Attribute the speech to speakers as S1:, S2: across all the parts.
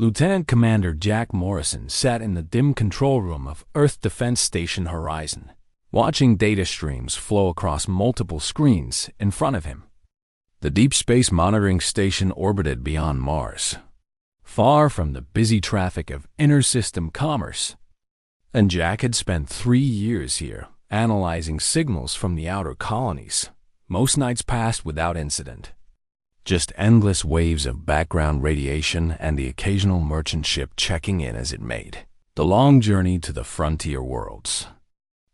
S1: Lieutenant Commander Jack Morrison sat in the dim control room of Earth Defense Station Horizon, watching data streams flow across multiple screens in front of him. The Deep Space Monitoring Station orbited beyond Mars, far from the busy traffic of inter-system commerce. And Jack had spent 3 years here, analyzing signals from the outer colonies. Most nights passed without incident. Just endless waves of background radiation and the occasional merchant ship checking in as it made the long journey to the frontier worlds.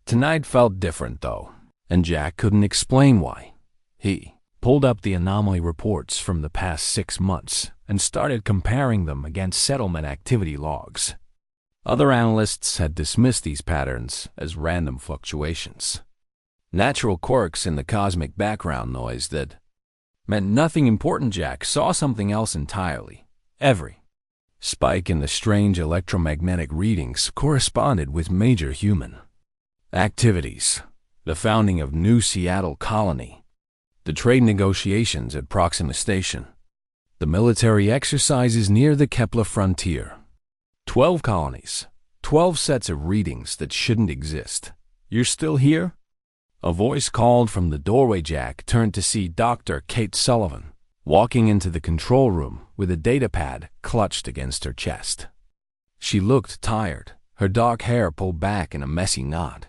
S1: Tonight felt different, though, and Jack couldn't explain why. He pulled up the anomaly reports from the past 6 months and started comparing them against settlement activity logs. Other analysts had dismissed these patterns as random fluctuations, natural quirks in the cosmic background noise that meant nothing important. Jack saw something else entirely. Every spike in the strange electromagnetic readings corresponded with major human activities: the founding of New Seattle Colony, the trade negotiations at Proxima Station, the military exercises near the Kepler frontier. 12 colonies, 12 sets of readings that shouldn't exist. You're still here? A voice called from the doorway. Jack turned to see Dr. Kate Sullivan walking into the control room with a datapad clutched against her chest. She looked tired, her dark hair pulled back in a messy knot,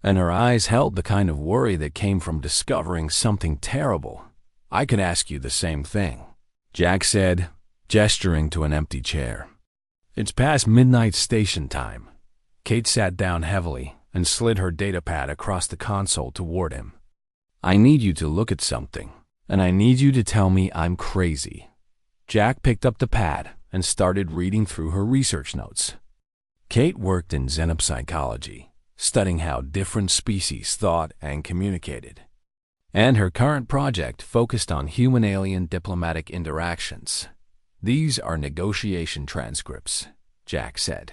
S1: and her eyes held the kind of worry that came from discovering something terrible. "I could ask you the same thing," Jack said, gesturing to an empty chair. "It's past midnight station time." Kate sat down heavily and slid her datapad across the console toward him. "I need you to look at something, and I need you to tell me I'm crazy." Jack picked up the pad and started reading through her research notes. Kate worked in xenopsychology, studying how different species thought and communicated. And her current project focused on human-alien diplomatic interactions. "These are negotiation transcripts," Jack said,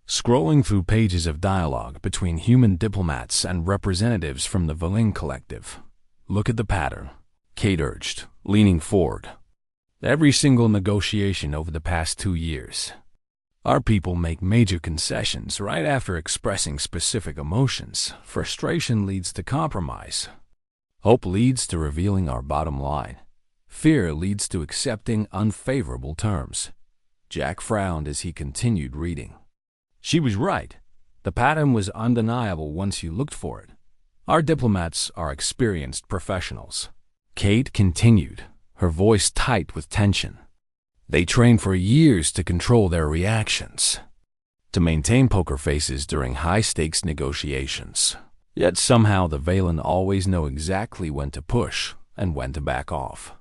S1: scrolling through pages of dialogue between human diplomats and representatives from the Valing Collective. "Look at the pattern," Kate urged, leaning forward. "Every single negotiation over the past 2 years. Our people make major concessions right after expressing specific emotions. Frustration leads to compromise. Hope leads to revealing our bottom line. Fear leads to accepting unfavorable terms." Jack frowned as he continued reading. She was right. The pattern was undeniable once you looked for it. "Our diplomats are experienced professionals," Kate continued, her voice tight with tension. "They train for years to control their reactions, to maintain poker faces during high-stakes negotiations. Yet somehow the Valen always know exactly when to push and when to back off."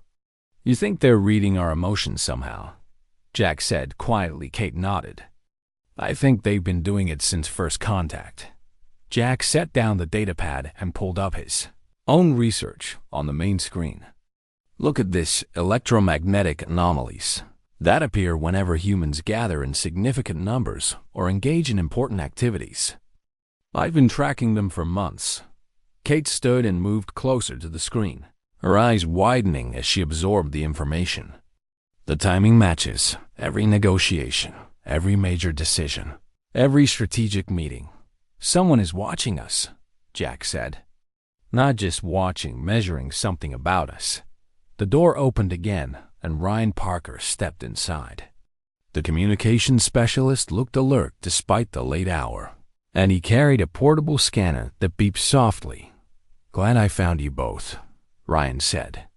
S1: "You think they're reading our emotions somehow?" Jack said quietly. Kate nodded. "I think they've been doing it since first contact." Jack set down the datapad and pulled up his own research on the main screen. "Look at this: electromagnetic anomalies that appear whenever humans gather in significant numbers or engage in important activities. I've been tracking them for months." Kate stood and moved closer to the screen, her eyes widening as she absorbed the information. "The timing matches every negotiation, every major decision, every strategic meeting. Someone is watching us," Jack said. "Not just watching, measuring something about us." The door opened again, and Ryan Parker stepped inside. The communications specialist looked alert despite the late hour, and he carried a portable scanner that beeped softly. "Glad I found you both," Ryan said.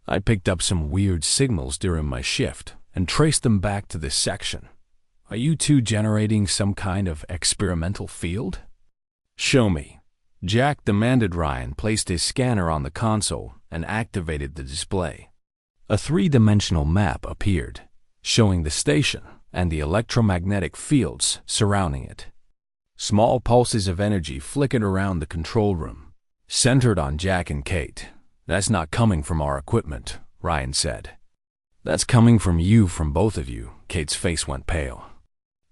S1: "I picked up some weird signals during my shift and traced them back to this section. Are you two generating some kind of experimental field?" "Show me," Jack demanded. Ryan placed his scanner on the console and activated the display. A 3-dimensional map appeared, showing the station and the electromagnetic fields surrounding it. Small pulses of energy flickered around the control room, centered on Jack and Kate. "That's not coming from our equipment," Ryan said. "That's coming from you, from both of you." Kate's face went pale.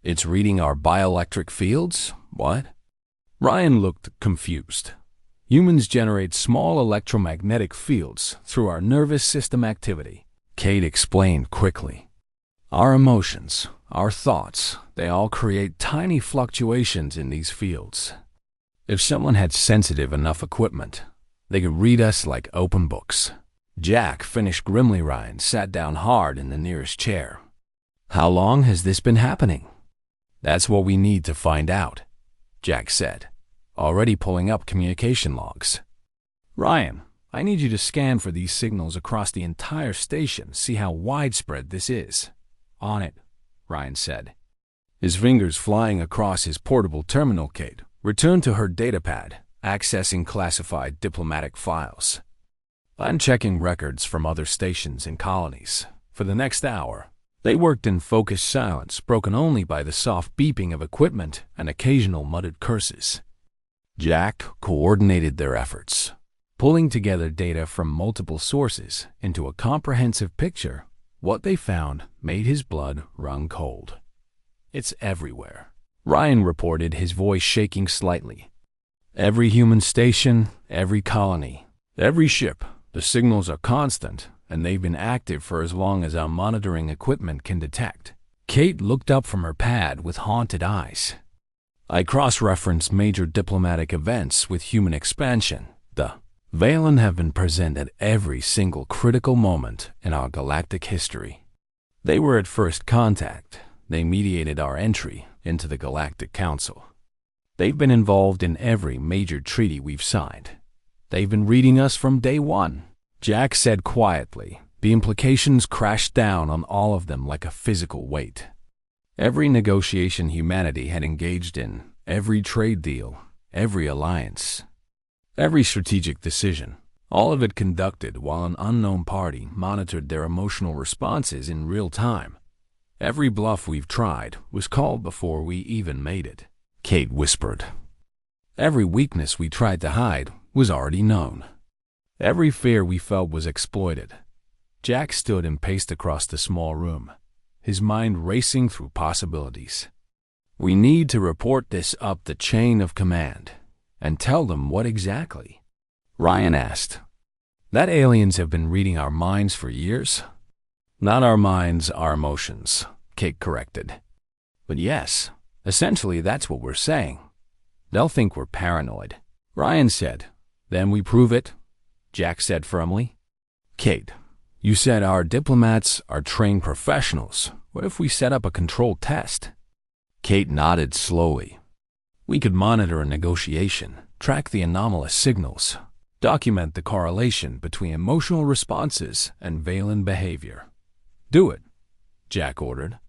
S1: "It's reading our bioelectric fields? What?" Ryan looked confused. "Humans generate small electromagnetic fields through our nervous system activity," Kate explained quickly. Our emotions, our thoughts, they all create tiny fluctuations in these fields. If someone had sensitive enough equipment, they could read us like open books. Jack finished grimly. Ryan sat down hard in the nearest chair. How long has this been happening? That's what we need to find out, Jack said, already pulling up communication logs. Ryan, I need you to scan for these signals across the entire station, see how widespread this is. On it, Ryan said. His fingers flying across his portable terminal. Kate returned to her datapad, accessing classified diplomatic files. I'm checking records from other stations and colonies. For the next hour, they worked in focused silence, broken only by the soft beeping of equipment and occasional muttered curses. Jack coordinated their efforts, pulling together data from multiple sources into a comprehensive picture. What they found made his blood run cold. It's everywhere, Ryan reported, his voice shaking slightly. Every human station, every colony, every ship. The signals are constant, and they've been active for as long as our monitoring equipment can detect. Kate looked up from her pad with haunted eyes. I cross-referenced major diplomatic events with human expansion. The Valen have been present at every single critical moment in our galactic history. They were at first contact. They mediated our entry into the Galactic Council. They've been involved in every major treaty we've signed. They've been reading us from day one, Jack said quietly. The implications crashed down on all of them like a physical weight. Every negotiation humanity had engaged in, every trade deal, every alliance, every strategic decision, all of it conducted while an unknown party monitored their emotional responses in real time. Every bluff we've tried was called before we even made it, Kate whispered. Every weakness we tried to hide was already known. Every fear we felt was exploited. Jack stood and paced across the small room, his mind racing through possibilities. We need to report this up the chain of command and tell them what exactly? Ryan asked. That aliens have been reading our minds for years? Not our minds, our emotions, Kate corrected. But yes, essentially that's what we're saying. They'll think we're paranoid, Ryan said. Then we prove it, Jack said firmly. Kate, you said our diplomats are trained professionals. What if we set up a controlled test? Kate nodded slowly. We could monitor a negotiation, track the anomalous signals, document the correlation between emotional responses and Valen behavior. Do it, Jack ordered.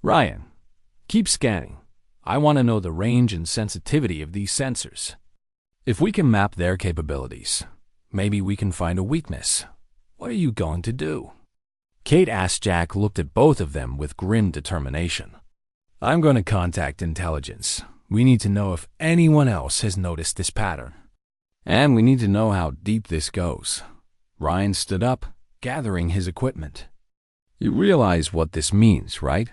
S1: Ryan, keep scanning. I want to know the range and sensitivity of these sensors. If we can map their capabilities, maybe we can find a weakness. What are you going to do? Kate asked. Jack looked at both of them with grim determination. I'm going to contact intelligence. We need to know if anyone else has noticed this pattern. And we need to know how deep this goes. Ryan stood up, gathering his equipment. You realize what this means, right?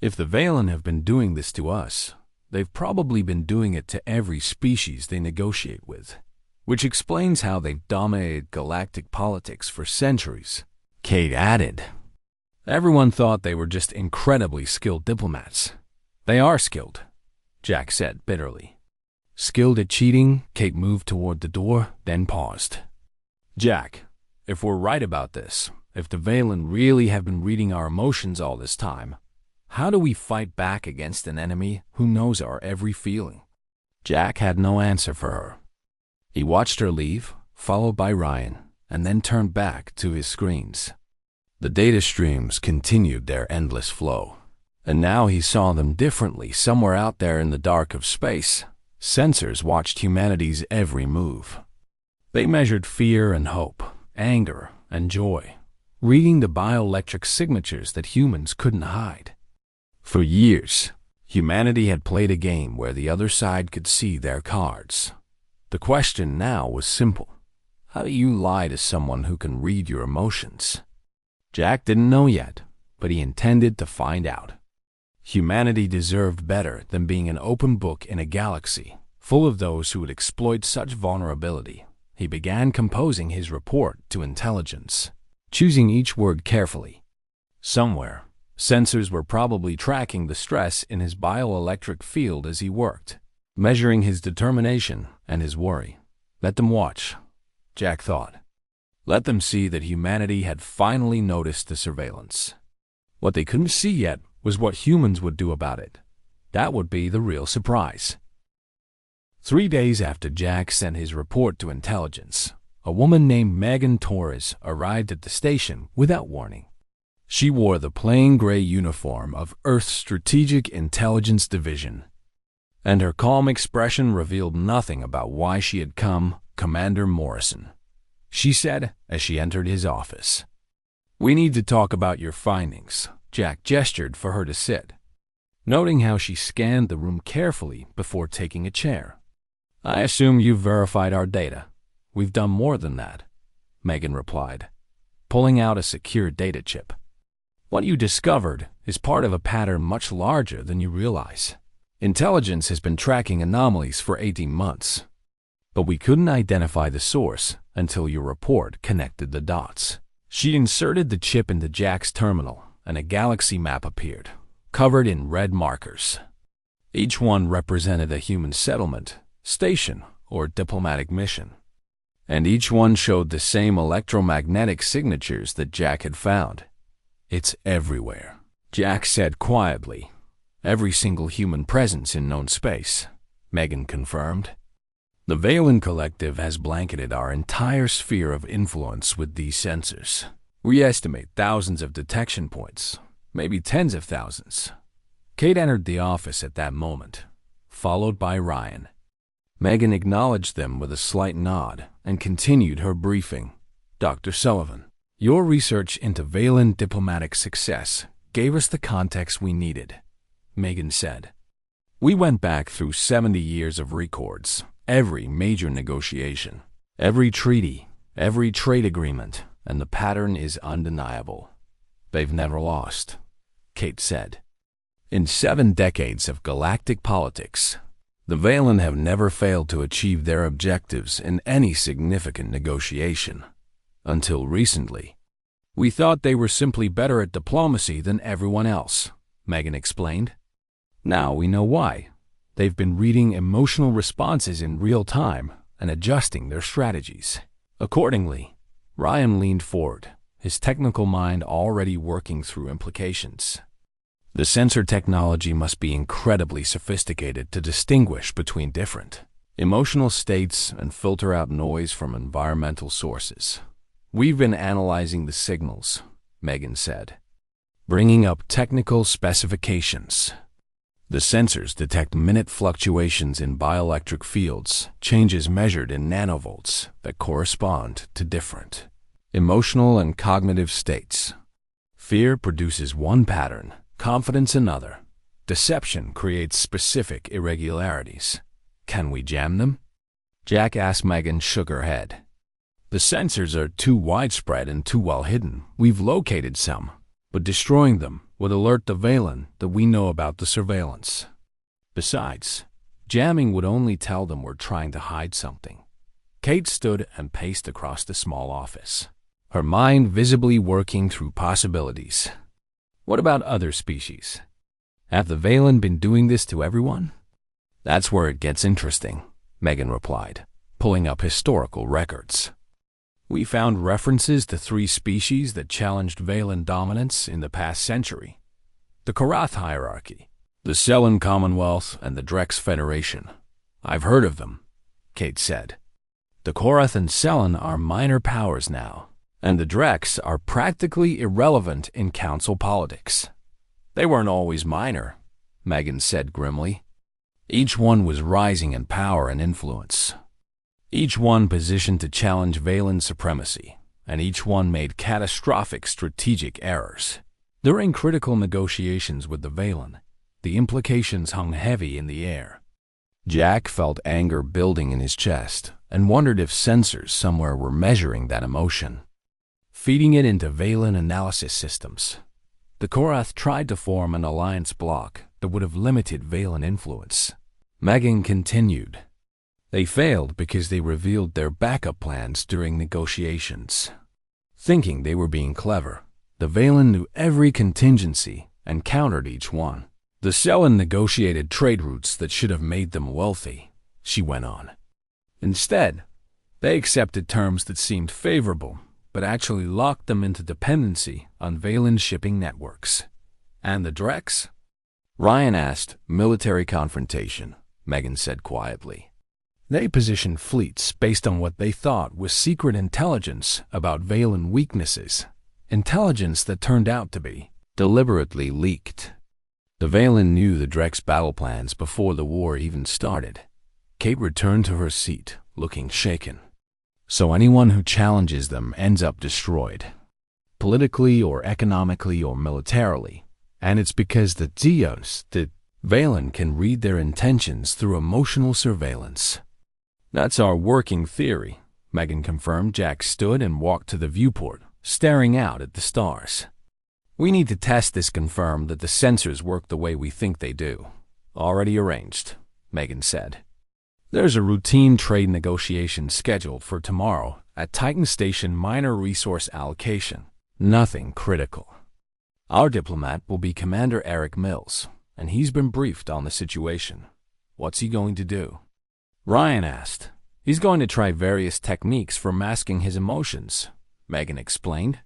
S1: If the Valen have been doing this to us, they've probably been doing it to every species they negotiate with, which explains how they've dominated galactic politics for centuries. Kate added. Everyone thought they were just incredibly skilled diplomats. They are skilled, Jack said bitterly. Skilled at cheating, Kate moved toward the door, then paused. Jack, if we're right about this, if the Valen really have been reading our emotions all this time, how do we fight back against an enemy who knows our every feeling? Jack had no answer for her. He watched her leave, followed by Ryan, and then turned back to his screens. The data streams continued their endless flow, and now he saw them differently somewhere out there in the dark of space. Sensors watched humanity's every move. They measured fear and hope, anger and joy, reading the bioelectric signatures that humans couldn't hide. For years, humanity had played a game where the other side could see their cards. The question now was simple. How do you lie to someone who can read your emotions? Jack didn't know yet, but he intended to find out. Humanity deserved better than being an open book in a galaxy full of those who would exploit such vulnerability. He began composing his report to intelligence, choosing each word carefully. Somewhere, Sensors were probably tracking the stress in his bioelectric field as he worked, measuring his determination and his worry. Let them watch, Jack thought. Let them see that humanity had finally noticed the surveillance. What they couldn't see yet was what humans would do about it. That would be the real surprise. 3 days after Jack sent his report to intelligence, a woman named Megan Torres arrived at the station without warning. She wore the plain gray uniform of Earth's Strategic Intelligence Division, and her calm expression revealed nothing about why she had come. Commander Morrison, she said as she entered his office. "We need to talk about your findings." Jack gestured for her to sit, noting how she scanned the room carefully before taking a chair. "I assume you've verified our data." "We've done more than that," Megan replied, pulling out a secure data chip. "What you discovered is part of a pattern much larger than you realize. Intelligence has been tracking anomalies for 18 months, but we couldn't identify the source until your report connected the dots." She inserted the chip into Jack's terminal, and a galaxy map appeared, covered in red markers. Each one represented a human settlement, station, or diplomatic mission. And each one showed the same electromagnetic signatures that Jack had found. "It's everywhere," Jack said quietly. "Every single human presence in known space," Megan confirmed. "The Valen Collective has blanketed our entire sphere of influence with these sensors. We estimate thousands of detection points, maybe tens of thousands." Kate entered the office at that moment, followed by Ryan. Megan acknowledged them with a slight nod and continued her briefing. "Dr. Sullivan, your research into Valen diplomatic success gave us the context we needed," Megan said. "We went back through 70 years of records, every major negotiation, every treaty, every trade agreement, and the pattern is undeniable. They've never lost," Kate said. "In 7 decades of galactic politics, the Valen have never failed to achieve their objectives in any significant negotiation. Until recently. We thought they were simply better at diplomacy than everyone else," Megan explained. "Now we know why. They've been reading emotional responses in real time and adjusting their strategies accordingly." Ryan leaned forward, his technical mind already working through implications. "The sensor technology must be incredibly sophisticated to distinguish between different emotional states and filter out noise from environmental sources. We've been analyzing the signals," Megan said, bringing up technical specifications. "The sensors detect minute fluctuations in bioelectric fields, changes measured in nanovolts that correspond to different emotional and cognitive states. Fear produces one pattern, confidence another. Deception creates specific irregularities. Can we jam them?" Jack asked. Megan shook her head. "The sensors are too widespread and too well hidden. We've located some, but destroying them would alert the Valen that we know about the surveillance. Besides, jamming would only tell them we're trying to hide something." Kate stood and paced across the small office, her mind visibly working through possibilities. "What about other species? Have the Valen been doing this to everyone?" "That's where it gets interesting," Megan replied, pulling up historical records. "We found references to 3 species that challenged Valen dominance in the past century. The Korath hierarchy, the Selen Commonwealth, and the Drex Federation. I've heard of them," Kate said. "The Korath and Selen are minor powers now, and the Drex are practically irrelevant in council politics." "They weren't always minor," Megan said grimly. "Each one was rising in power and influence. Each one positioned to challenge Valen supremacy, and each one made catastrophic strategic errors. During critical negotiations with the Valen, the implications hung heavy in the air." Jack felt anger building in his chest and wondered if sensors somewhere were measuring that emotion, feeding it into Valen analysis systems. The Korath tried to form an alliance bloc that would have limited Valen influence. Megan continued. "They failed because they revealed their backup plans during negotiations. Thinking they were being clever, The Valen knew every contingency and countered each one. The Selen negotiated trade routes that should have made them wealthy, she went on. Instead, they accepted terms that seemed favorable, but actually locked them into dependency on Valen shipping networks. And the Drex? Ryan asked. Military confrontation, Megan said quietly. They positioned fleets based on what they thought was secret intelligence about Valen weaknesses, intelligence that turned out to be deliberately leaked. The Valen knew the Drex battle plans before the war even started. Kate returned to her seat, looking shaken. So anyone who challenges them ends up destroyed, politically or economically or militarily. And it's because the Valen can read their intentions through emotional surveillance. That's our working theory, Megan confirmed. Jack stood and walked to the viewport, staring out at the stars. We need to test this, confirm that the sensors work the way we think they do. Already arranged, Megan said. There's a routine trade negotiation scheduled for tomorrow at Titan Station. Minor resource allocation. Nothing critical. Our diplomat will be Commander Eric Mills, and he's been briefed on the situation. What's he going to do? Ryan asked. He's going to try various techniques for masking his emotions, Megan explained.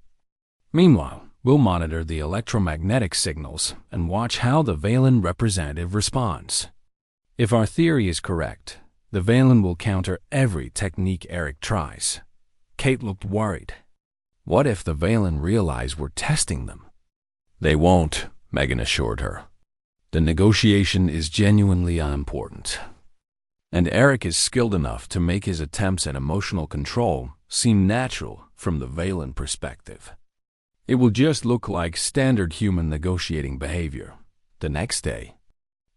S1: Meanwhile, we'll monitor the electromagnetic signals and watch how the Valen representative responds. If our theory is correct, the Valen will counter every technique Eric tries. Kate looked worried. What if the Valen realize we're testing them? They won't, Megan assured her. The negotiation is genuinely unimportant. And Eric is skilled enough to make his attempts at emotional control seem natural from the Valen perspective. It will just look like standard human negotiating behavior. The next day,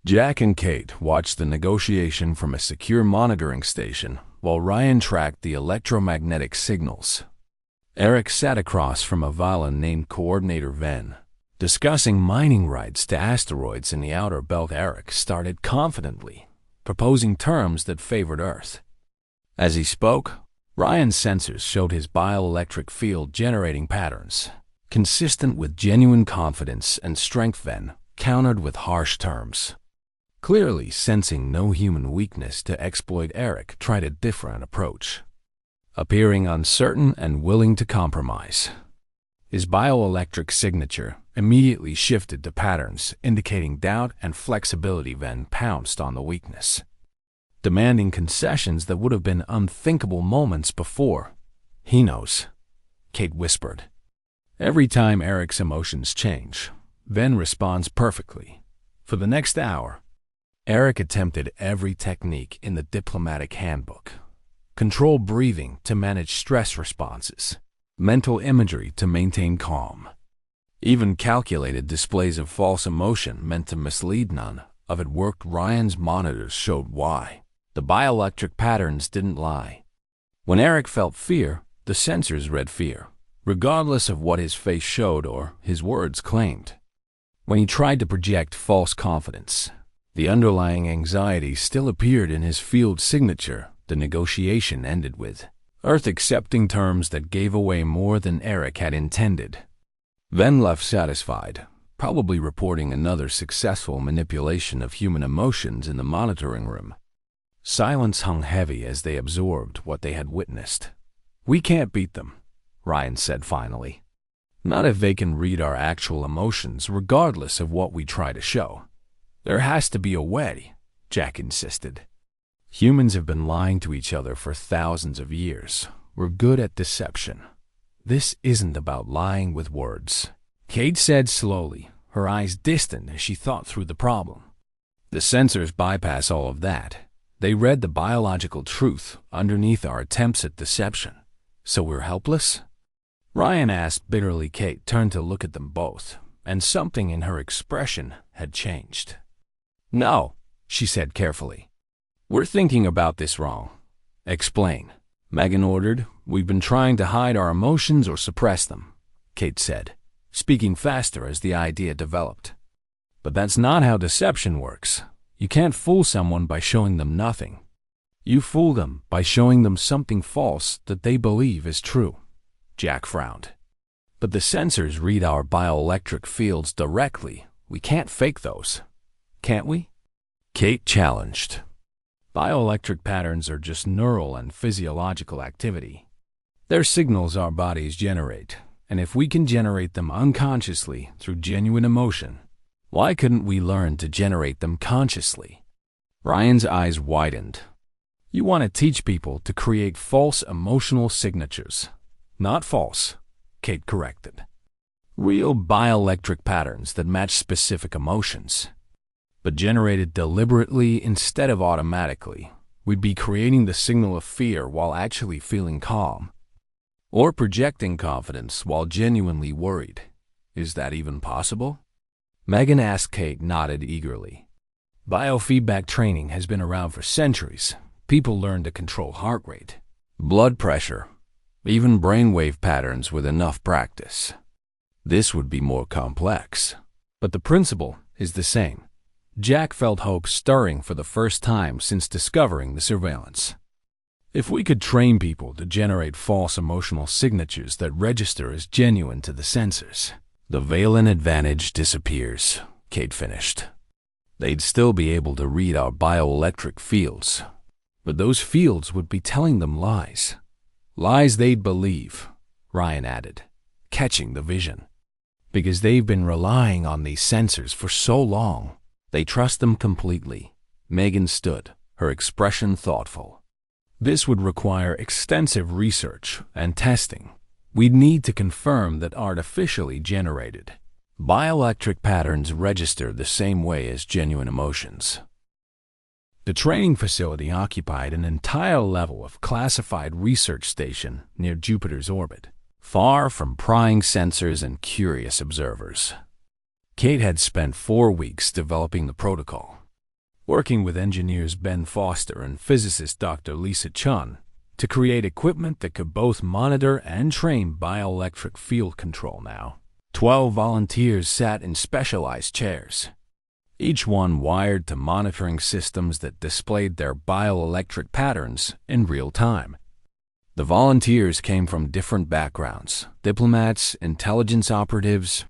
S1: Jack and Kate watched the negotiation from a secure monitoring station while Ryan tracked the electromagnetic signals. Eric sat across from a Valen named Coordinator Ven, discussing mining rights to asteroids in the outer belt. Eric started confidently, proposing terms that favored Earth. As he spoke, Ryan's sensors showed his bioelectric field generating patterns, consistent with genuine confidence and strength. Ven countered with harsh terms. Clearly sensing no human weakness to exploit, Eric tried a different approach, appearing uncertain and willing to compromise. His bioelectric signature immediately shifted to patterns indicating doubt and flexibility. Ven pounced on the weakness, demanding concessions that would have been unthinkable moments before. He knows, Kate whispered. Every time Eric's emotions change, Ven responds perfectly. For the next hour, Eric attempted every technique in the diplomatic handbook. Controlled breathing to manage stress responses, mental imagery to maintain calm. Even calculated displays of false emotion meant to mislead. None of it worked. Ryan's monitors showed why. The bioelectric patterns didn't lie. When Eric felt fear, the sensors read fear, regardless of what his face showed or his words claimed. When he tried to project false confidence, the underlying anxiety still appeared in his field signature. The negotiation ended with Earth accepting terms that gave away more than Eric had intended. Ven left satisfied, probably reporting another successful manipulation of human emotions in the monitoring room. Silence hung heavy as they absorbed what they had witnessed. We can't beat them, Ryan said finally. Not if they can read our actual emotions, regardless of what we try to show. There has to be a way, Jack insisted. Humans have been lying to each other for thousands of years. We're good at deception. This isn't about lying with words, Kate said slowly, her eyes distant as she thought through the problem. The sensors bypass all of that. They read the biological truth underneath our attempts at deception. So we're helpless? Ryan asked bitterly. Kate turned to look at them both, and something in her expression had changed. No, she said carefully. We're thinking about this wrong. Explain, Megan ordered. We've been trying to hide our emotions or suppress them, Kate said, speaking faster as the idea developed. But that's not how deception works. You can't fool someone by showing them nothing. You fool them by showing them something false that they believe is true. Jack frowned. But the sensors read our bioelectric fields directly. We can't fake those, can't we? Kate challenged. Bioelectric patterns are just neural and physiological activity. They're signals our bodies generate, and if we can generate them unconsciously through genuine emotion, why couldn't we learn to generate them consciously? Ryan's eyes widened. You want to teach people to create false emotional signatures. Not false, Kate corrected. Real bioelectric patterns that match specific emotions. But generated deliberately instead of automatically, we'd be creating the signal of fear while actually feeling calm. Or projecting confidence while genuinely worried. Is that even possible? Megan asked. Kate nodded eagerly. Biofeedback training has been around for centuries. People learn to control heart rate, blood pressure, even brainwave patterns with enough practice. This would be more complex, but the principle is the same. Jack felt hope stirring for the first time since discovering the surveillance. If we could train people to generate false emotional signatures that register as genuine to the sensors, the Valen advantage disappears, Kate finished. They'd still be able to read our bioelectric fields, but those fields would be telling them lies. Lies they'd believe, Ryan added, catching the vision. Because they've been relying on these sensors for so long, they trust them completely. Megan stood, her expression thoughtful. This would require extensive research and testing. We'd need to confirm that artificially generated bioelectric patterns register the same way as genuine emotions. The training facility occupied an entire level of classified research station near Jupiter's orbit, far from prying sensors and curious observers. Kate had spent 4 weeks developing the protocol, working with engineers Ben Foster and physicist Dr. Lisa Chun to create equipment that could both monitor and train bioelectric field control now. 12 volunteers sat in specialized chairs, each one wired to monitoring systems that displayed their bioelectric patterns in real time. The volunteers came from different backgrounds: diplomats, intelligence operatives,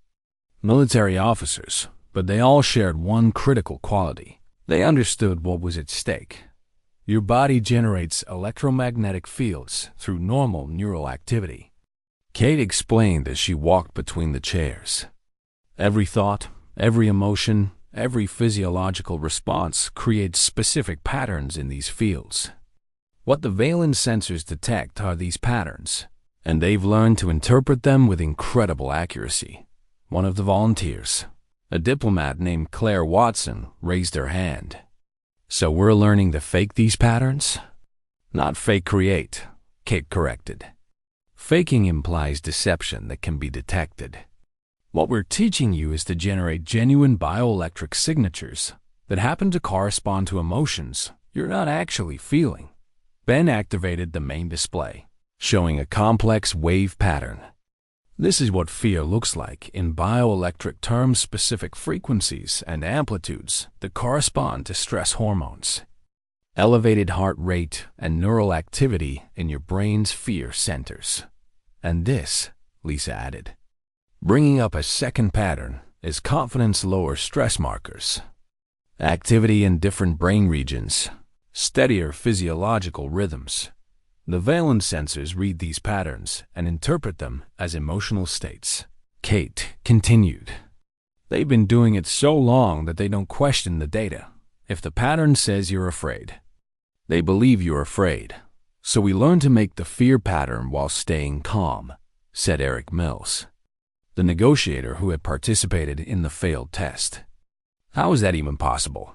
S1: military officers, but they all shared one critical quality. They understood what was at stake. Your body generates electromagnetic fields through normal neural activity, Kate explained as she walked between the chairs. Every thought, every emotion, every physiological response creates specific patterns in these fields. What the Valen sensors detect are these patterns, and they've learned to interpret them with incredible accuracy. One of the volunteers, a diplomat named Claire Watson, raised her hand. So we're learning to fake these patterns? Not fake create, Kate corrected. Faking implies deception that can be detected. What we're teaching you is to generate genuine bioelectric signatures that happen to correspond to emotions you're not actually feeling. Ben activated the main display, showing a complex wave pattern. This is what fear looks like in bioelectric terms: specific frequencies and amplitudes that correspond to stress hormones. Elevated heart rate and neural activity in your brain's fear centers. And this, Lisa added, bringing up a second pattern, is confidence lower stress markers. Activity in different brain regions, steadier physiological rhythms. The Valen sensors read these patterns and interpret them as emotional states. Kate continued. They've been doing it so long that they don't question the data. If the pattern says you're afraid, they believe you're afraid. So we learn to make the fear pattern while staying calm, said Eric Mills, the negotiator who had participated in the failed test. How is that even possible?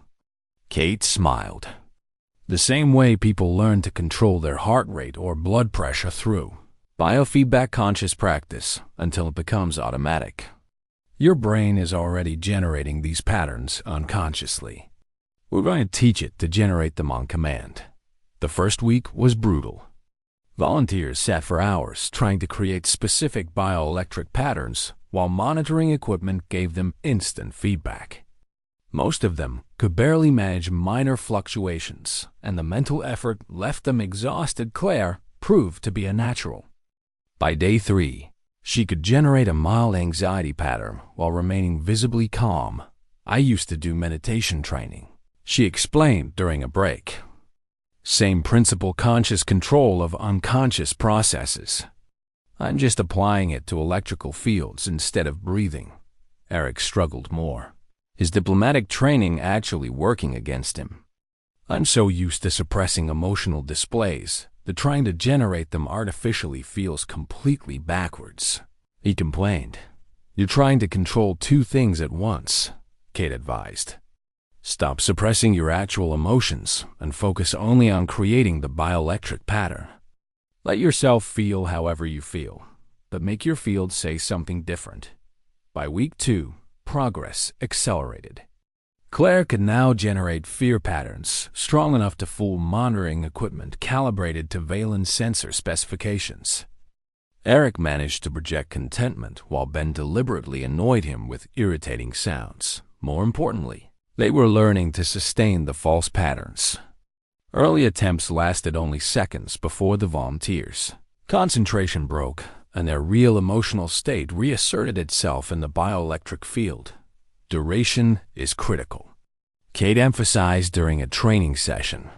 S1: Kate smiled. The same way people learn to control their heart rate or blood pressure through biofeedback conscious practice until it becomes automatic. Your brain is already generating these patterns unconsciously. We're going to teach it to generate them on command. The first week was brutal. Volunteers sat for hours trying to create specific bioelectric patterns while monitoring equipment gave them instant feedback. Most of them could barely manage minor fluctuations, and the mental effort left them exhausted. Claire proved to be a natural. By day 3, She could generate a mild anxiety pattern while remaining visibly calm. I used to do meditation training, she explained during a break. Same principle, conscious control of unconscious processes. I'm just applying it to electrical fields instead of breathing. Eric struggled more, his diplomatic training actually working against him. I'm so used to suppressing emotional displays that trying to generate them artificially feels completely backwards, he complained. You're trying to control two things at once, Kate advised. Stop suppressing your actual emotions and focus only on creating the bioelectric pattern. Let yourself feel however you feel, but make your field say something different. By week 2, progress accelerated. Claire could now generate fear patterns strong enough to fool monitoring equipment calibrated to Valen's sensor specifications. Eric managed to project contentment while Ben deliberately annoyed him with irritating sounds. More importantly, they were learning to sustain the false patterns. Early attempts lasted only seconds before the volunteers' concentration broke and their real emotional state reasserted itself in the bioelectric field. Duration is critical, Kate emphasized during a training session.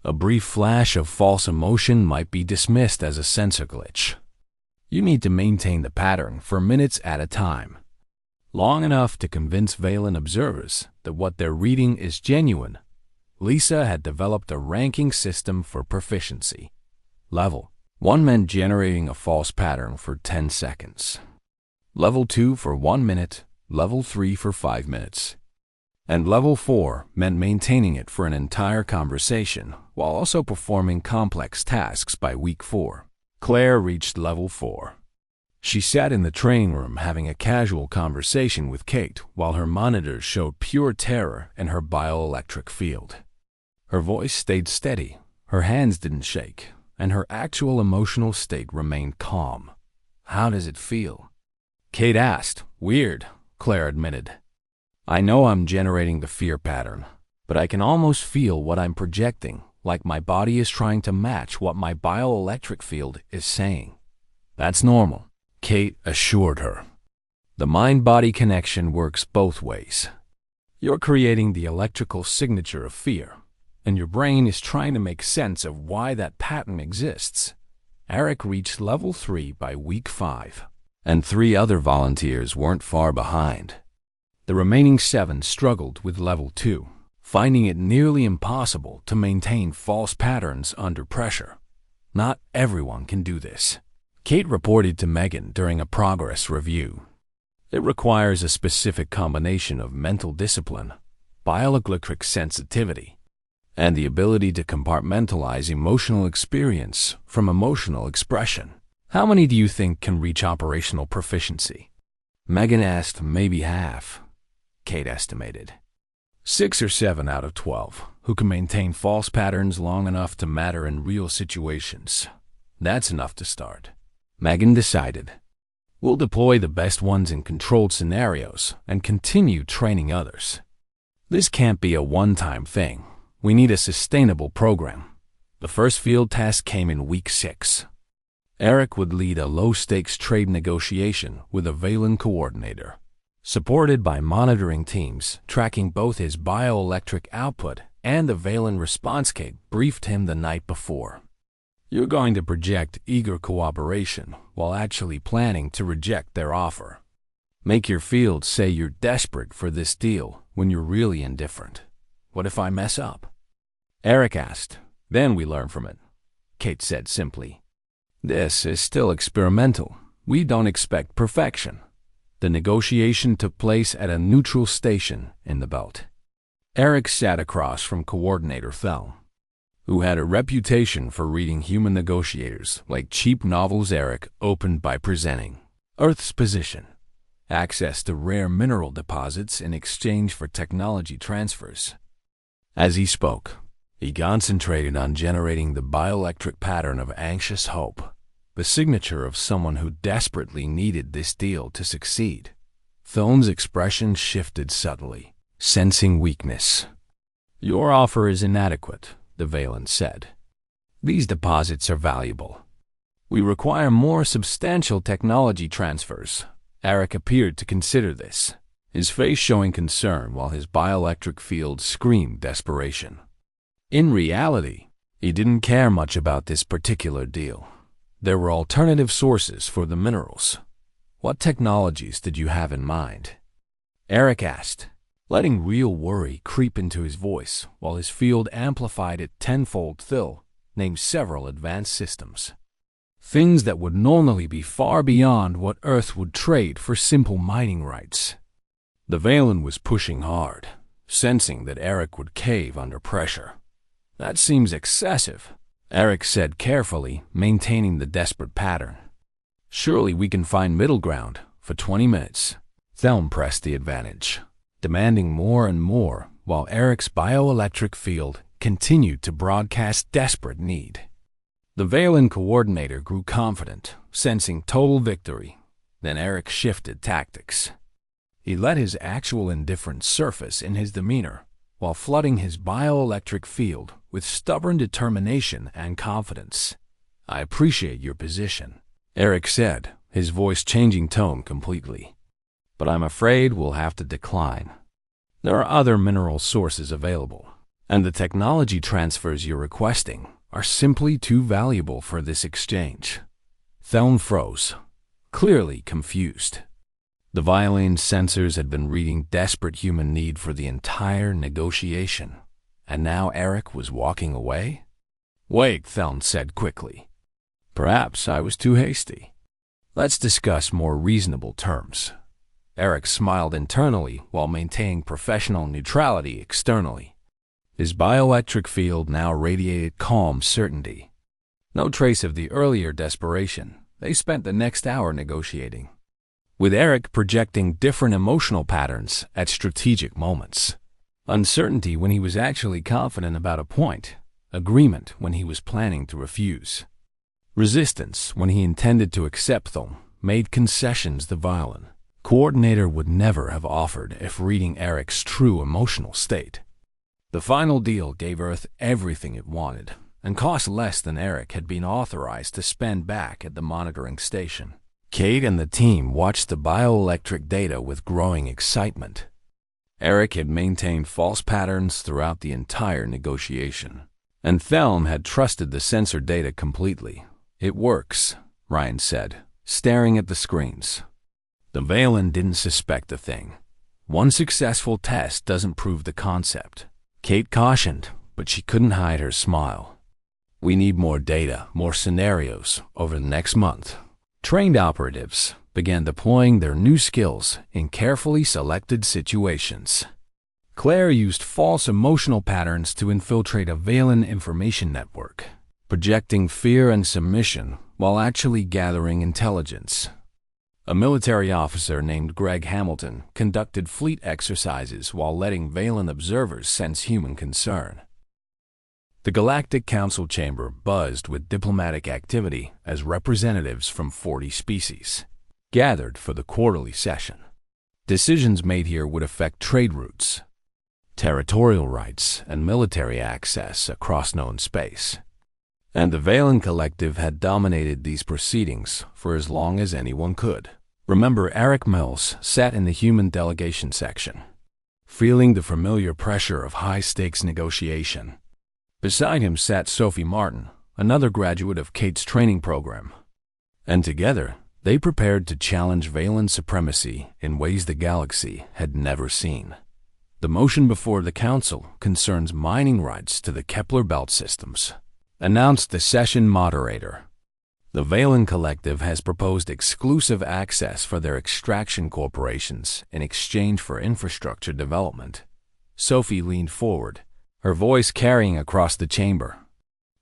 S1: A brief flash of false emotion might be dismissed as a sensor glitch. You need to maintain the pattern for minutes at a time, long enough to convince Valen observers that what they're reading is genuine. Lisa had developed a ranking system for proficiency. Level 1 meant generating a false pattern for 10 seconds. Level 2 for 1 minute, Level 3 for 5 minutes. And Level 4 meant maintaining it for an entire conversation while also performing complex tasks by week 4. Claire reached Level 4. She sat in the training room having a casual conversation with Kate while her monitors showed pure terror in her bioelectric field. Her voice stayed steady, her hands didn't shake, and her actual emotional state remained calm. How does it feel? Kate asked. Weird, Claire admitted. I know I'm generating the fear pattern, but I can almost feel what I'm projecting, like my body is trying to match what my bioelectric field is saying. That's normal, Kate assured her. The mind-body connection works both ways. You're creating the electrical signature of fear, and your brain is trying to make sense of why that pattern exists. Eric reached Level 3 by week 5. And 3 other volunteers weren't far behind. The remaining 7 struggled with Level 2, finding it nearly impossible to maintain false patterns under pressure. Not everyone can do this, Kate reported to Megan during a progress review. It requires a specific combination of mental discipline, bioelectric sensitivity, and the ability to compartmentalize emotional experience from emotional expression. How many do you think can reach operational proficiency? Megan asked. Maybe half, Kate estimated. 6 or 7 out of 12 who can maintain false patterns long enough to matter in real situations. That's enough to start, Megan decided. We'll deploy the best ones in controlled scenarios and continue training others. This can't be a one-time thing. We need a sustainable program. The first field test came in week 6. Eric would lead a low-stakes trade negotiation with a Valen coordinator, supported by monitoring teams tracking both his bioelectric output and the Valen response. Kate briefed him the night before. You're going to project eager cooperation while actually planning to reject their offer. Make your field say you're desperate for this deal when you're really indifferent. What if I mess up? Eric asked. Then we learn from it, Kate said simply. This is still experimental. We don't expect perfection. The negotiation took place at a neutral station in the belt. Eric sat across from Coordinator Thel, who had a reputation for reading human negotiators like cheap novels. Eric opened by presenting Earth's position, access to rare mineral deposits in exchange for technology transfers. As he spoke, he concentrated on generating the bioelectric pattern of anxious hope, the signature of someone who desperately needed this deal to succeed. Thon's expression shifted subtly, sensing weakness. Your offer is inadequate, the Valen said. These deposits are valuable. We require more substantial technology transfers. Eric appeared to consider this, his face showing concern while his bioelectric field screamed desperation. In reality, he didn't care much about this particular deal. There were alternative sources for the minerals. What technologies did you have in mind? Eric asked, letting real worry creep into his voice while his field amplified it tenfold. Thill named several advanced systems. Things that would normally be far beyond what Earth would trade for simple mining rights. The Valen was pushing hard, sensing that Eric would cave under pressure. That seems excessive, Eric said carefully, maintaining the desperate pattern. Surely we can find middle ground for 20 minutes. Thelm pressed the advantage, demanding more and more while Eric's bioelectric field continued to broadcast desperate need. The Valen coordinator grew confident, sensing total victory. Then Eric shifted tactics. He let his actual indifference surface in his demeanor, while flooding his bioelectric field with stubborn determination and confidence. I appreciate your position, Eric said, his voice changing tone completely. But I'm afraid we'll have to decline. There are other mineral sources available, and the technology transfers you're requesting are simply too valuable for this exchange. Thelm froze, clearly confused. The Violene's sensors had been reading desperate human need for the entire negotiation, and now Eric was walking away? Wait, Thelm said quickly. Perhaps I was too hasty. Let's discuss more reasonable terms. Eric smiled internally while maintaining professional neutrality externally. His bioelectric field now radiated calm certainty. No trace of the earlier desperation. They spent the next hour negotiating, with Eric projecting different emotional patterns at strategic moments. Uncertainty when he was actually confident about a point, agreement when he was planning to refuse. Resistance when he intended to accept them, made concessions the Violen coordinator would never have offered if reading Eric's true emotional state. The final deal gave Earth everything it wanted, and cost less than Eric had been authorized to spend back at the monitoring station. Kate and the team watched the bioelectric data with growing excitement. Eric had maintained false patterns throughout the entire negotiation, and Thelm had trusted the sensor data completely. It works, Ryan said, staring at the screens. The Valen didn't suspect a thing. One successful test doesn't prove the concept. Kate cautioned, but she couldn't hide her smile. We need more data, more scenarios over the next month. Trained operatives began deploying their new skills in carefully selected situations. Claire used false emotional patterns to infiltrate a Valen information network, projecting fear and submission while actually gathering intelligence. A military officer named Greg Hamilton conducted fleet exercises while letting Valen observers sense human concern. The Galactic Council chamber buzzed with diplomatic activity as representatives from 40 species gathered for the quarterly session. Decisions made here would affect trade routes, territorial rights, and military access across known space. And the Valen Collective had dominated these proceedings for as long as anyone could. Remember, Eric Mills sat in the human delegation section, feeling the familiar pressure of high-stakes negotiation. Beside him sat Sophie Martin, another graduate of Kate's training program. And together, they prepared to challenge Valen supremacy in ways the galaxy had never seen. The motion before the Council concerns mining rights to the Kepler Belt systems, announced the session moderator. The Valen Collective has proposed exclusive access for their extraction corporations in exchange for infrastructure development. Sophie leaned forward, her voice carrying across the chamber.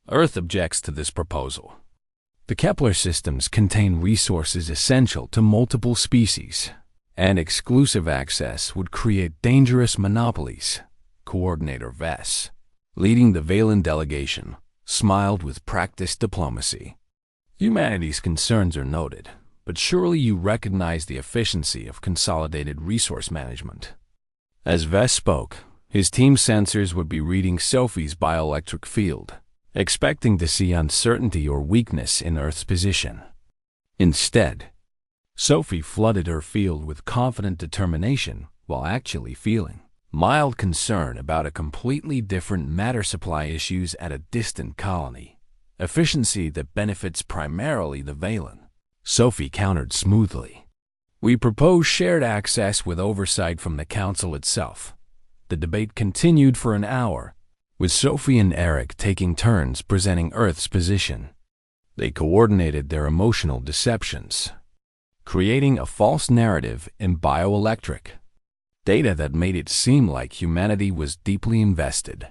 S1: Earth objects to this proposal. The Kepler systems contain resources essential to multiple species, and exclusive access would create dangerous monopolies. Coordinator Vess, leading the Valen delegation, smiled with practiced diplomacy. Humanity's concerns are noted, but surely you recognize the efficiency of consolidated resource management. As Vess spoke, his team sensors would be reading Sophie's bioelectric field, expecting to see uncertainty or weakness in Earth's position. Instead, Sophie flooded her field with confident determination while actually feeling mild concern about a completely different matter supply issues at a distant colony, efficiency that benefits primarily the Valen. Sophie countered smoothly. We propose shared access with oversight from the Council itself. The debate continued for an hour, with Sophie and Eric taking turns presenting Earth's position. They coordinated their emotional deceptions, creating a false narrative in bioelectric data that made it seem like humanity was deeply invested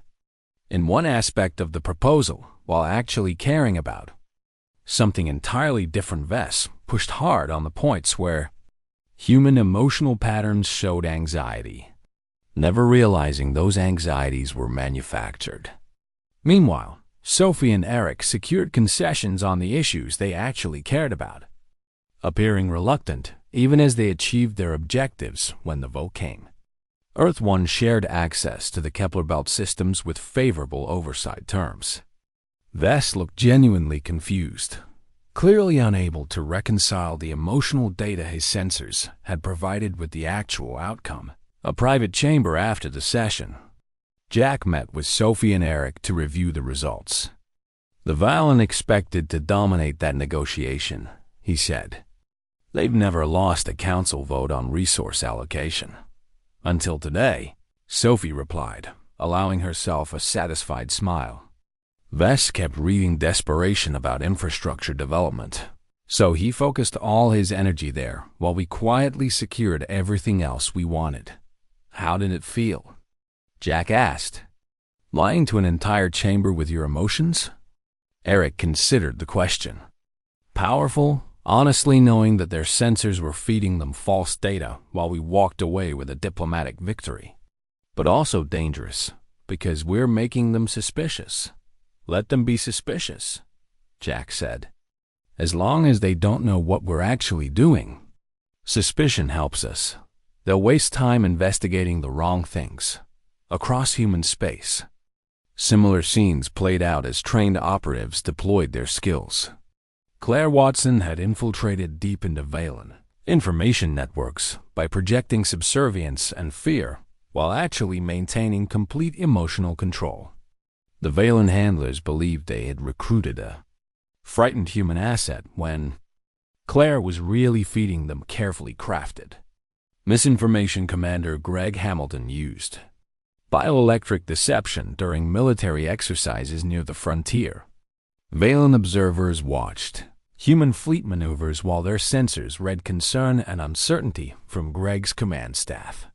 S1: in one aspect of the proposal while actually caring about something entirely different. Vess pushed hard on the points where human emotional patterns showed anxiety, never realizing those anxieties were manufactured. Meanwhile, Sophie and Eric secured concessions on the issues they actually cared about, appearing reluctant even as they achieved their objectives when the vote came. Earth won shared access to the Kepler Belt systems with favorable oversight terms. Vess looked genuinely confused, clearly unable to reconcile the emotional data his sensors had provided with the actual outcome. A private chamber after the session, Jack met with Sophie and Eric to review the results. The Valen expected to dominate that negotiation, he said. They've never lost a council vote on resource allocation. Until today, Sophie replied, allowing herself a satisfied smile. Vess kept reading desperation about infrastructure development, so he focused all his energy there while we quietly secured everything else we wanted. How did it feel? Jack asked. Lying to an entire chamber with your emotions? Eric considered the question. Powerful, honestly knowing that their sensors were feeding them false data while we walked away with a diplomatic victory. But also dangerous, because we're making them suspicious. Let them be suspicious, Jack said. As long as they don't know what we're actually doing. Suspicion helps us. They'll waste time investigating the wrong things. Across human space, similar scenes played out as trained operatives deployed their skills. Claire Watson had infiltrated deep into Valen information networks by projecting subservience and fear while actually maintaining complete emotional control. The Valen handlers believed they had recruited a frightened human asset when Claire was really feeding them carefully crafted misinformation. Commander Greg Hamilton used bioelectric deception during military exercises near the frontier. Valen observers watched human fleet maneuvers while their sensors read concern and uncertainty from Greg's command staff.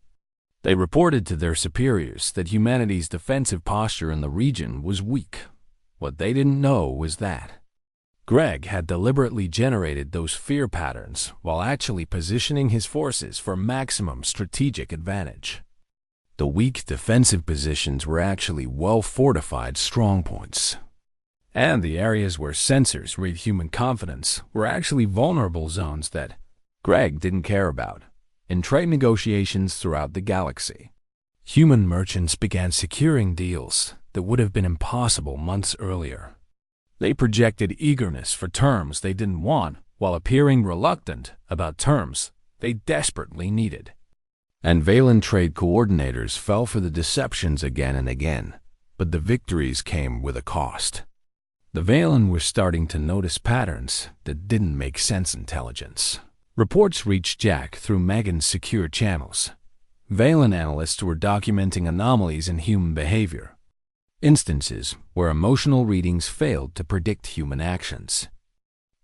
S1: They reported to their superiors that humanity's defensive posture in the region was weak. What they didn't know was that Greg had deliberately generated those fear patterns while actually positioning his forces for maximum strategic advantage. The weak defensive positions were actually well-fortified strongpoints. And the areas where sensors read human confidence were actually vulnerable zones that Greg didn't care about. In trade negotiations throughout the galaxy, human merchants began securing deals that would have been impossible months earlier. They projected eagerness for terms they didn't want while appearing reluctant about terms they desperately needed. And Valen trade coordinators fell for the deceptions again and again, but the victories came with a cost. The Valen were starting to notice patterns that didn't make sense. Intelligence reports reached Jack through Megan's secure channels. Valen analysts were documenting anomalies in human behavior, instances where emotional readings failed to predict human actions.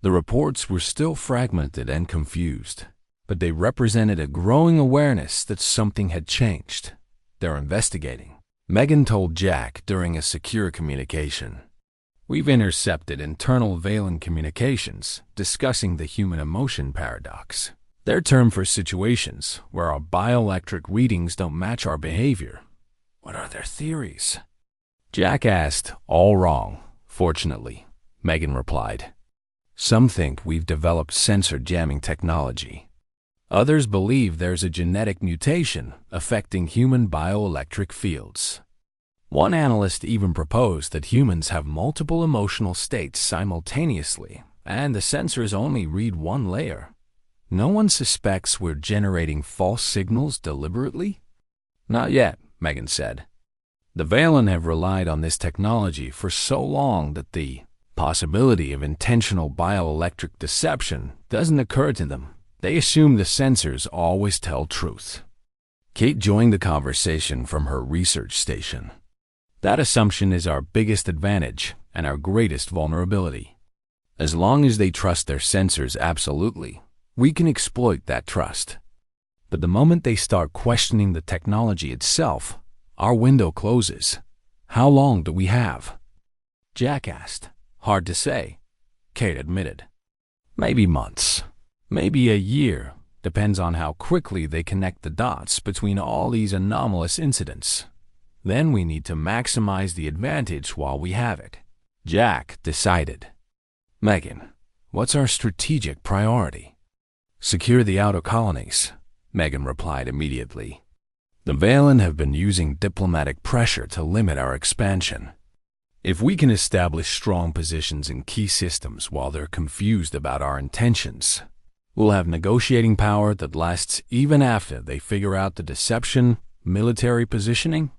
S1: The reports were still fragmented and confused, but they represented a growing awareness that something had changed. They're investigating, Megan told Jack during a secure communication. We've intercepted internal Valen communications discussing the human emotion paradox, their term for situations where our bioelectric readings don't match our behavior. What are their theories? Jack asked. All wrong, fortunately, Megan replied. Some think we've developed sensor jamming technology. Others believe there's a genetic mutation affecting human bioelectric fields. One analyst even proposed that humans have multiple emotional states simultaneously, and the sensors only read one layer. No one suspects we're generating false signals deliberately? Not yet, Megan said. The Valen have relied on this technology for so long that the possibility of intentional bioelectric deception doesn't occur to them. They assume the sensors always tell truth. Kate joined the conversation from her research station. That assumption is our biggest advantage and our greatest vulnerability. As long as they trust their sensors absolutely, we can exploit that trust. But the moment they start questioning the technology itself, our window closes. How long do we have? Jack asked. Hard to say, Kate admitted. Maybe months. Maybe a year. Depends on how quickly they connect the dots between all these anomalous incidents. Then we need to maximize the advantage while we have it. Jack decided. Megan, what's our strategic priority? Secure the outer colonies, Megan replied immediately. The Valen have been using diplomatic pressure to limit our expansion. If we can establish strong positions in key systems while they're confused about our intentions, we'll have negotiating power that lasts even after they figure out the deception, military positioning?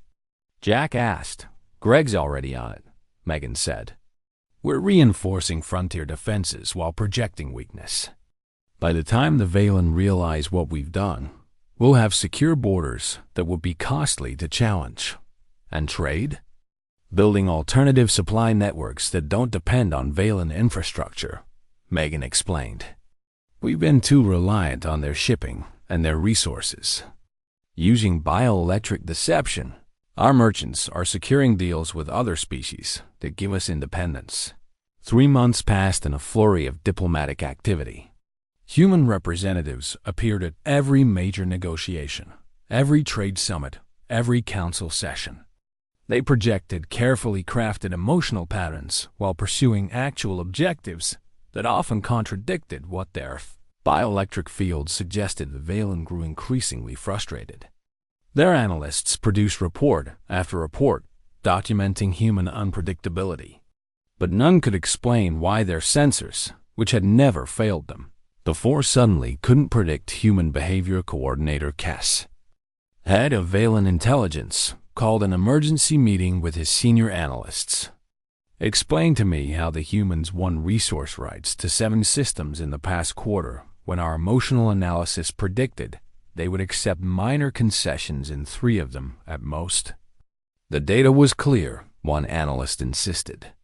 S1: Jack asked. Greg's already on it, Megan said. We're reinforcing frontier defenses while projecting weakness. By the time the Valen realize what we've done, we'll have secure borders that will be costly to challenge. And trade? Building alternative supply networks that don't depend on Valen infrastructure, Megan explained. We've been too reliant on their shipping and their resources. Using bioelectric deception, our merchants are securing deals with other species that give us independence. 3 months passed in a flurry of diplomatic activity. Human representatives appeared at every major negotiation, every trade summit, every council session. They projected carefully crafted emotional patterns while pursuing actual objectives that often contradicted what their bioelectric fields suggested. The Valen grew increasingly frustrated. Their analysts produced report after report documenting human unpredictability. But none could explain why their sensors, which had never failed them, before suddenly couldn't predict human behavior. Coordinator Kess, head of Valen Intelligence, called an emergency meeting with his senior analysts. Explain to me how the humans won resource rights to 7 systems in the past quarter when our emotional analysis predicted they would accept minor concessions in 3 of them at most. The data was clear, one analyst insisted.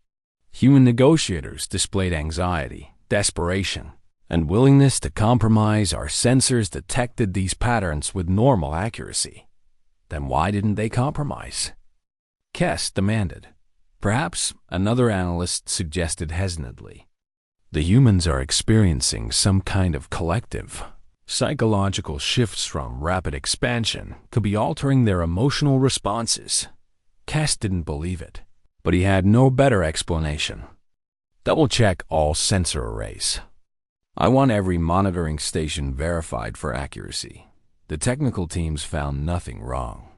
S1: Human negotiators displayed anxiety, desperation, and willingness to compromise. Our sensors detected these patterns with normal accuracy. Then why didn't they compromise? Kess demanded. Perhaps, another analyst suggested hesitantly. The humans are experiencing some kind of collective psychological shifts from rapid expansion could be altering their emotional responses. Kess didn't believe it, but he had no better explanation. Double-check all sensor arrays. I want every monitoring station verified for accuracy. The technical teams found nothing wrong.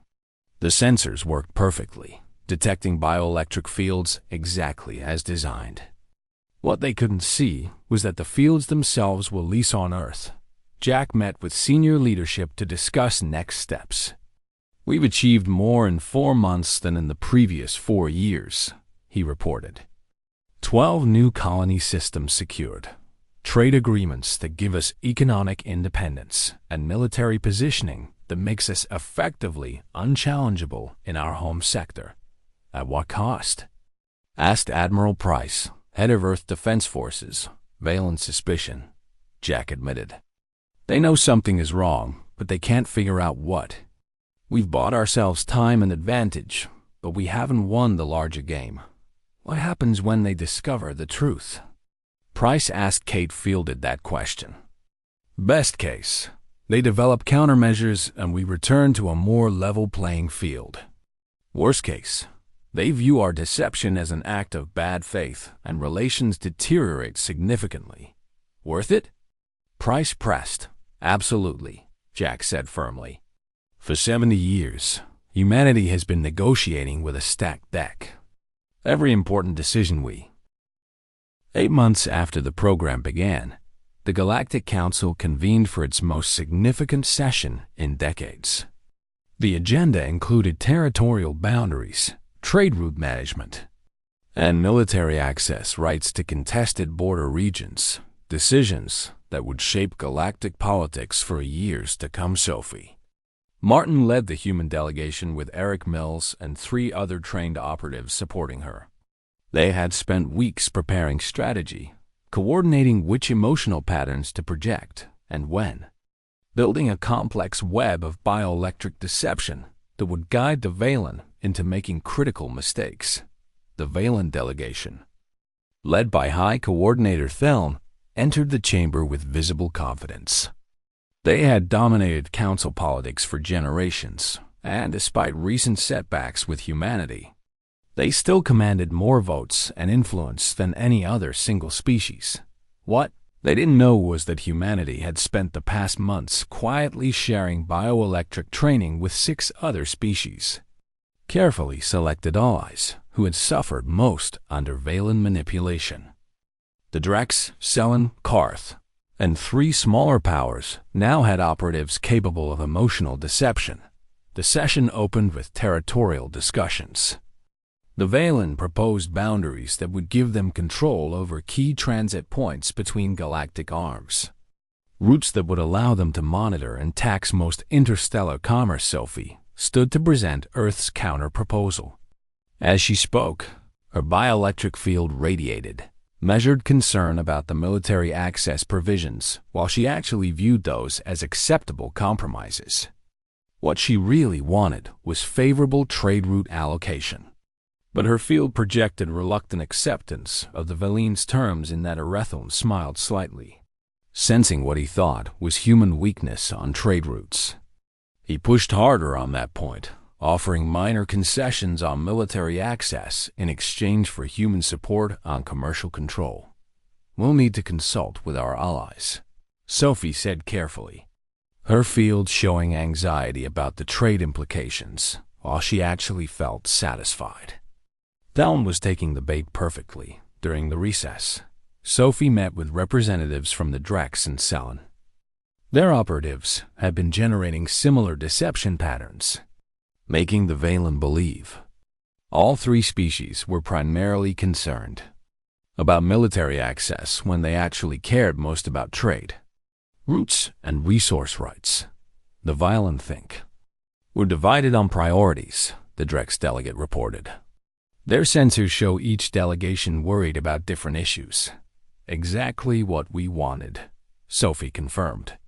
S1: The sensors worked perfectly, detecting bioelectric fields exactly as designed. What they couldn't see was that the fields themselves will lease on Earth. Jack met with senior leadership to discuss next steps. We've achieved more in 4 months than in the previous 4 years, he reported. 12 new colony systems secured. Trade agreements that give us economic independence and military positioning that makes us effectively unchallengeable in our home sector. At what cost? Asked Admiral Price, head of Earth Defense Forces. Valen suspicion, Jack admitted. They know something is wrong, but they can't figure out what. We've bought ourselves time and advantage, but we haven't won the larger game. What happens when they discover the truth? Price asked. Kate fielded that question. Best case, they develop countermeasures and we return to a more level playing field. Worst case, they view our deception as an act of bad faith and relations deteriorate significantly. Worth it? Price pressed. Absolutely, Jack said firmly. For 70 years, Humanity has been negotiating with a stacked deck. Every important decision 8 months after the program began, the Galactic Council convened for its most significant session in decades. The agenda included territorial boundaries, trade route management, and military access rights to contested border regions, decisions that would shape galactic politics for years to come. Sophie Martin led the human delegation with Eric Mills and 3 other trained operatives supporting her. They had spent weeks preparing strategy, coordinating which emotional patterns to project and when, building a complex web of bioelectric deception that would guide the Valen into making critical mistakes. The Valen delegation, led by High Coordinator Thelm, entered the chamber with visible confidence. They had dominated council politics for generations, and despite recent setbacks with humanity, they still commanded more votes and influence than any other single species. What they didn't know was that humanity had spent the past months quietly sharing bioelectric training with 6 other species, carefully selected allies who had suffered most under Valen manipulation. The Drex, Selen, Karth, and 3 smaller powers now had operatives capable of emotional deception. The session opened with territorial discussions. The Valen proposed boundaries that would give them control over key transit points between galactic arms, routes that would allow them to monitor and tax most interstellar commerce. Sophie stood to present Earth's counter-proposal. As she spoke, her bioelectric field radiated, measured concern about the military access provisions, while she actually viewed those as acceptable compromises. What she really wanted was favorable trade route allocation. But her field projected reluctant acceptance of the Valen's terms in that Erethon smiled slightly, sensing what he thought was human weakness on trade routes. He pushed harder on that point, offering minor concessions on military access in exchange for human support on commercial control. "We'll need to consult with our allies," Sophie said carefully, her field showing anxiety about the trade implications, while she actually felt satisfied. Thelm was taking the bait perfectly. During the recess, Sophie met with representatives from the Drex and Selen. Their operatives had been generating similar deception patterns, making the Valen believe all 3 species were primarily concerned about military access when they actually cared most about trade, routes, and resource rights. The Valen think we're divided on priorities, the Drex delegate reported. Their sensors show each delegation worried about different issues. Exactly what we wanted, Sophie confirmed.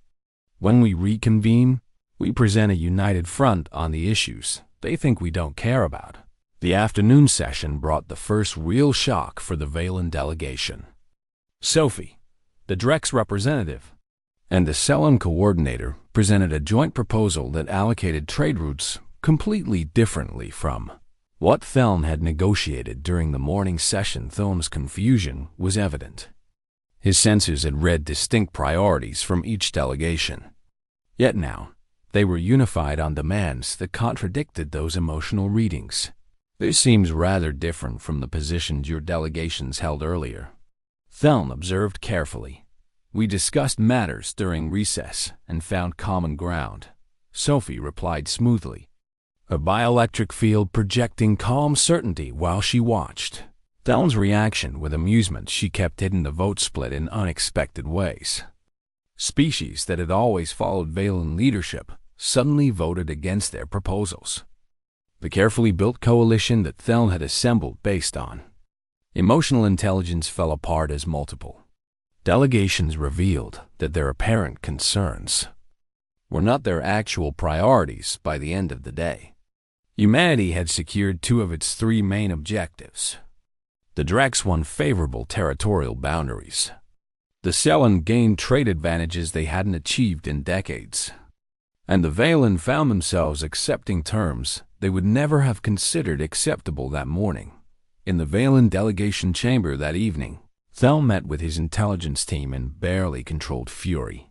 S1: When we reconvene, we present a united front on the issues they think we don't care about. The afternoon session brought the first real shock for the Valen delegation. Sophie, the Drex representative, and the Selen coordinator presented a joint proposal that allocated trade routes completely differently from what Thelm had negotiated during the morning session. Thelm's confusion was evident. His sensors had read distinct priorities from each delegation. Yet now, they were unified on demands that contradicted those emotional readings. "This seems rather different from the positions your delegations held earlier," Thelm observed carefully. "We discussed matters during recess and found common ground," Sophie replied smoothly, her bioelectric field projecting calm certainty while she watched Thelm's reaction with amusement. She kept hitting the vote split in unexpected ways. Species that had always followed Valen leadership suddenly voted against their proposals. The carefully built coalition that Thelm had assembled based on emotional intelligence fell apart as multiple delegations revealed that their apparent concerns were not their actual priorities by the end of the day. Humanity had secured 2 of its 3 main objectives. The Drex won favorable territorial boundaries. The Selen gained trade advantages they hadn't achieved in decades. And the Valen found themselves accepting terms they would never have considered acceptable that morning. In the Valen delegation chamber that evening, Thelm met with his intelligence team in barely controlled fury.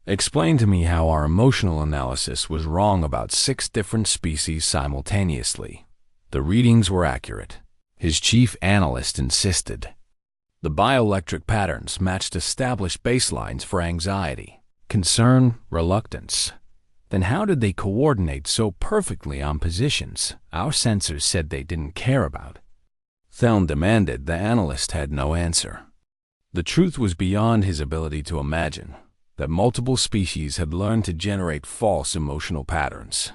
S1: Explain to me how our emotional analysis was wrong about 6 different species simultaneously. The readings were accurate. His chief analyst insisted. The bioelectric patterns matched established baselines for anxiety, concern, reluctance. Then how did they coordinate so perfectly on positions our sensors said they didn't care about? Theln demanded. The analyst had no answer. The truth was beyond his ability to imagine, that multiple species had learned to generate false emotional patterns.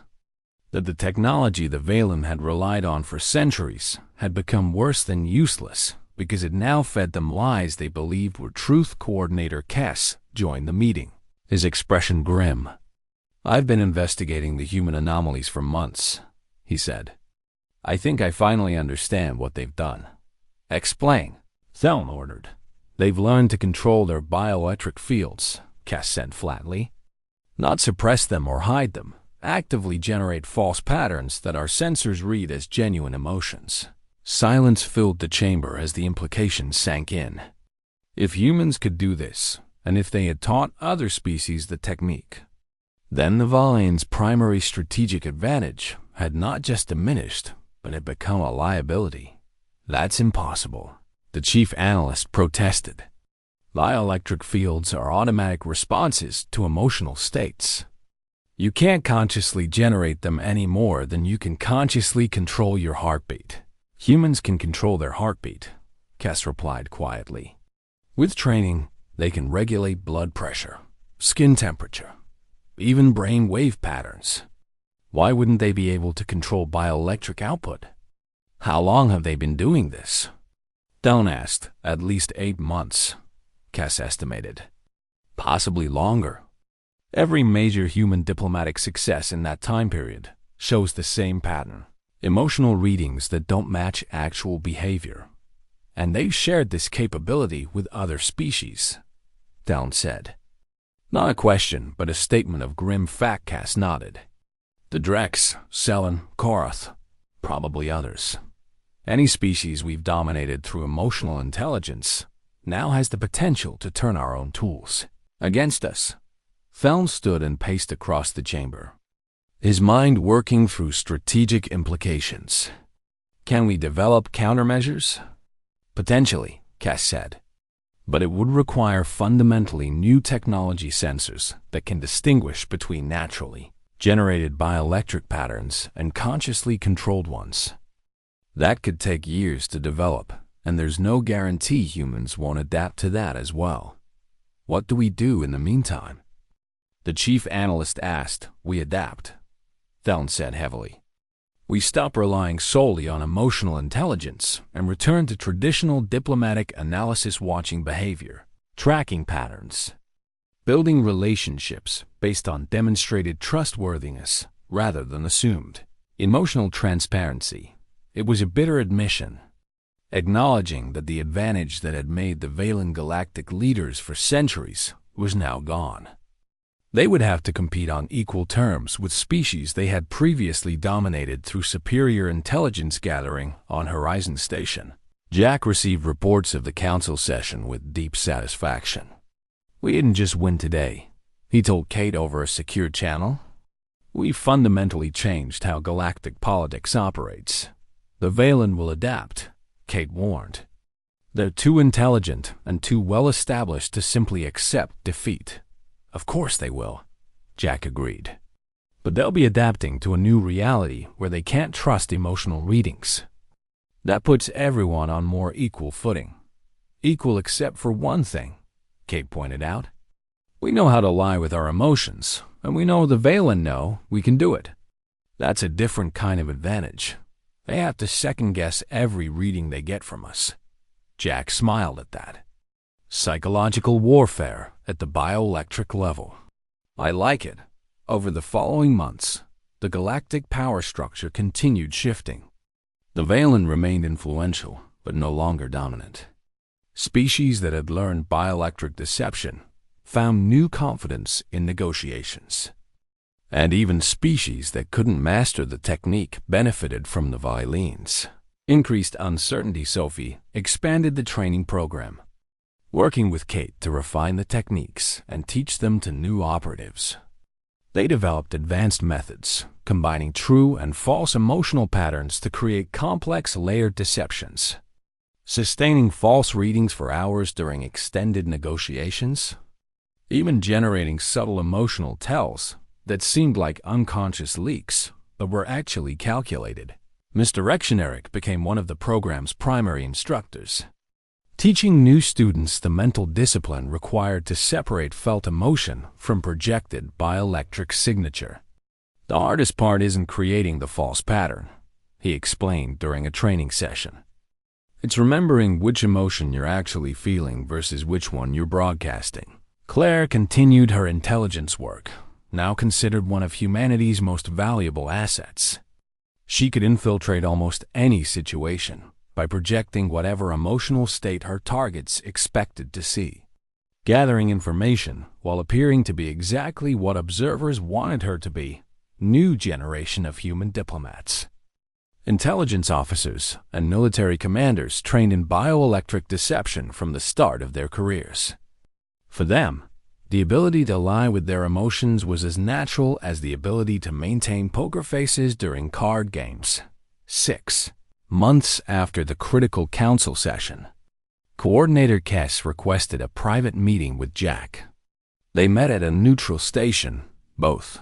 S1: That the technology the Valen had relied on for centuries had become worse than useless because it now fed them lies they believed were truth. Coordinator Kess joined the meeting, his expression grim. "I've been investigating the human anomalies for months," he said. "I think I finally understand what they've done." "Explain," Theln ordered. "They've learned to control their bioelectric fields," Kess said flatly. "Not suppress them or hide them, actively generate false patterns that our sensors read as genuine emotions." Silence filled the chamber as the implications sank in. If humans could do this, and if they had taught other species the technique, then the Valian's primary strategic advantage had not just diminished, but had become a liability. "That's impossible," the chief analyst protested. "Bioelectric fields are automatic responses to emotional states. You can't consciously generate them any more than you can consciously control your heartbeat." "Humans can control their heartbeat," Kess replied quietly. "With training, they can regulate blood pressure, skin temperature, even brain wave patterns. Why wouldn't they be able to control bioelectric output?" "How long have they been doing this?" Theln asked. "At least 8 months," Kess estimated. "Possibly longer. Every major human diplomatic success in that time period shows the same pattern. Emotional readings that don't match actual behavior. And they've shared this capability with other species," Theln said. Not a question, but a statement of grim fact. Kess nodded. "The Drex, Selen, Korath, probably others. Any species we've dominated through emotional intelligence now has the potential to turn our own tools against us." Theln stood and paced across the chamber, his mind working through strategic implications. "Can we develop countermeasures?" "Potentially," Kess said. "But it would require fundamentally new technology sensors that can distinguish between naturally generated bioelectric patterns and consciously controlled ones. That could take years to develop, and there's no guarantee humans won't adapt to that as well. What do we do in the meantime?" The chief analyst asked. "We adapt," Theln said heavily. "We stop relying solely on emotional intelligence and return to traditional diplomatic analysis, watching behavior, tracking patterns, building relationships based on demonstrated trustworthiness rather than assumed. Emotional transparency." It was a bitter admission, acknowledging that the advantage that had made the Valen galactic leaders for centuries was now gone. They would have to compete on equal terms with species they had previously dominated through superior intelligence gathering on Horizon Station. Jack received reports of the council session with deep satisfaction. "We didn't just win today," he told Kate over a secure channel. "We fundamentally changed how galactic politics operates. The Valen will adapt," Kate warned. "They're too intelligent and too well-established to simply accept defeat." "Of course they will," Jack agreed. "But they'll be adapting to a new reality where they can't trust emotional readings. That puts everyone on more equal footing." "Equal except for one thing," Kate pointed out. "We know how to lie with our emotions, and we know the Valen know we can do it. That's a different kind of advantage. They have to second-guess every reading they get from us." Jack smiled at that. "Psychological warfare at the bioelectric level. I like it." Over the following months, the galactic power structure continued shifting. The Valen remained influential, but no longer dominant. Species that had learned bioelectric deception found new confidence in negotiations. And even species that couldn't master the technique benefited from the Violines. Increased uncertainty. Sophie expanded the training program. working with Kate to refine the techniques and teach them to new operatives. They developed advanced methods, combining true and false emotional patterns to create complex layered deceptions, sustaining false readings for hours during extended negotiations, even generating subtle emotional tells that seemed like unconscious leaks but were actually calculated. Misdirection Eric became one of the program's primary instructors, teaching new students the mental discipline required to separate felt emotion from projected bioelectric signature. The hardest part isn't creating the false pattern, he explained during a training session. It's remembering which emotion you're actually feeling versus which one you're broadcasting. Claire continued her intelligence work, now considered one of humanity's most valuable assets. She could infiltrate almost any situation by projecting whatever emotional state her targets expected to see, gathering information while appearing to be exactly what observers wanted her to be. New generation of human diplomats. Intelligence officers and military commanders trained in bioelectric deception from the start of their careers. For them, the ability to lie with their emotions was as natural as the ability to maintain poker faces during card games. 6 months after the critical council session, Coordinator Kess requested a private meeting with Jack. They met at a neutral station, both